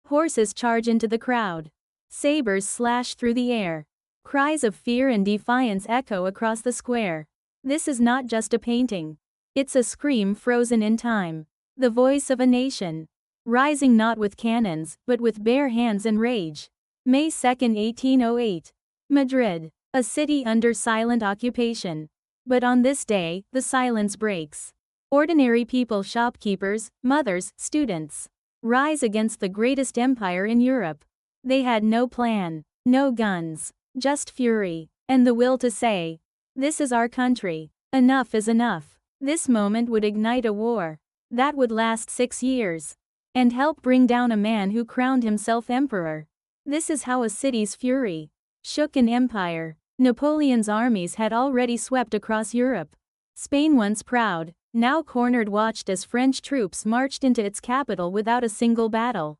Horses charge into the crowd. Sabers slash through the air. Cries of fear and defiance echo across the square. This is not just a painting. It's a scream frozen in time. The voice of a nation. Rising not with cannons, but with bare hands and rage. May 2, 1808. Madrid. A city under silent occupation. But on this day, the silence breaks. Ordinary people, shopkeepers, mothers, students, rise against the greatest empire in Europe. They had no plan, no guns, just fury, and the will to say, "This is our country. Enough is enough." This moment would ignite a war that would last 6 years and help bring down a man who crowned himself emperor. This is how a city's fury shook an empire. Napoleon's armies had already swept across Europe. Spain, once proud, now cornered, watched as French troops marched into its capital without a single battle.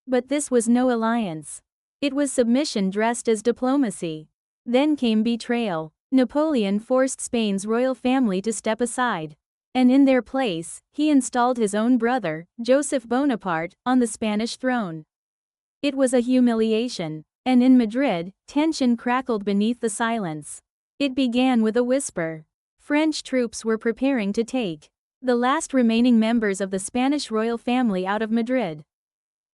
But this was no alliance. It was submission dressed as diplomacy. Then came betrayal. Napoleon forced Spain's royal family to step aside. And in their place, he installed his own brother, Joseph Bonaparte, on the Spanish throne. It was a humiliation. And in Madrid, tension crackled beneath the silence. It began with a whisper. French troops were preparing to take the last remaining members of the Spanish royal family out of Madrid.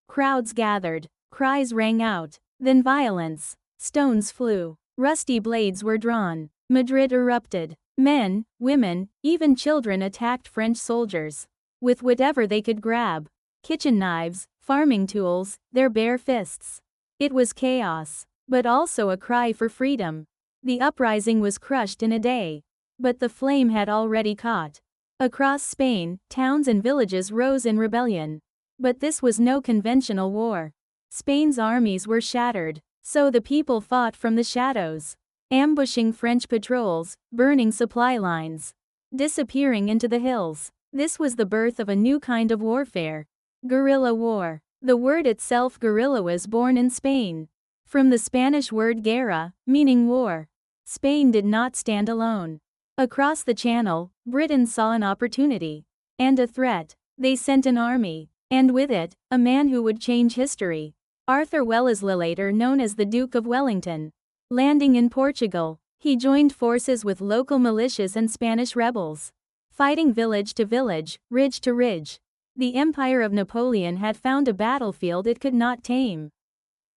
Crowds gathered, cries rang out, then violence. Stones flew, rusty blades were drawn. Madrid erupted. Men, women, even children attacked French soldiers with whatever they could grab. Kitchen knives, farming tools, their bare fists. It was chaos, but also a cry for freedom. The uprising was crushed in a day. But the flame had already caught. Across Spain, towns and villages rose in rebellion. But this was no conventional war. Spain's armies were shattered, so the people fought from the shadows, ambushing French patrols, burning supply lines, disappearing into the hills. This was the birth of a new kind of warfare. Guerrilla war. The word itself, guerrilla, was born in Spain. From the Spanish word guerra, meaning war. Spain did not stand alone. Across the Channel, Britain saw an opportunity and a threat. They sent an army, and with it, a man who would change history. Arthur Wellesley, later known as the Duke of Wellington. Landing in Portugal, he joined forces with local militias and Spanish rebels, fighting village to village, ridge to ridge. The empire of Napoleon had found a battlefield it could not tame.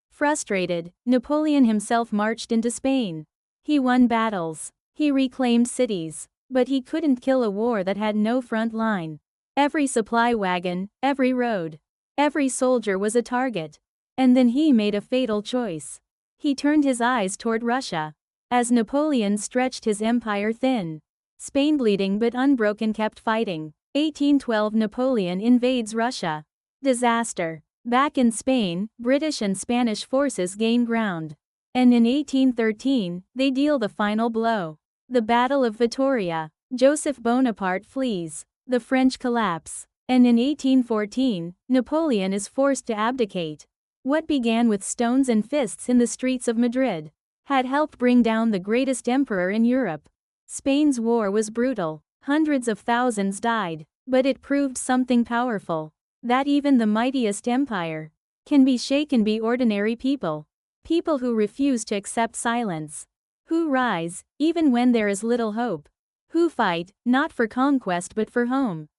Frustrated, Napoleon himself marched into Spain. He won battles. He reclaimed cities. But he couldn't kill a war that had no front line. Every supply wagon, every road, every soldier was a target. And then he made a fatal choice. He turned his eyes toward Russia. As Napoleon stretched his empire thin, Spain, bleeding but unbroken, kept fighting. 1812, Napoleon invades Russia. Disaster. Back in Spain, British and Spanish forces gain ground. And in 1813, they deal the final blow. The Battle of Vittoria. Joseph Bonaparte flees. The French collapse. And in 1814, Napoleon is forced to abdicate. What began with stones and fists in the streets of Madrid had helped bring down the greatest emperor in Europe. Spain's war was brutal. Hundreds of thousands died. But it proved something powerful. That even the mightiest empire can be shaken by ordinary people. People who refuse to accept silence. Who rise, even when there is little hope. Who fight, not for conquest but for home.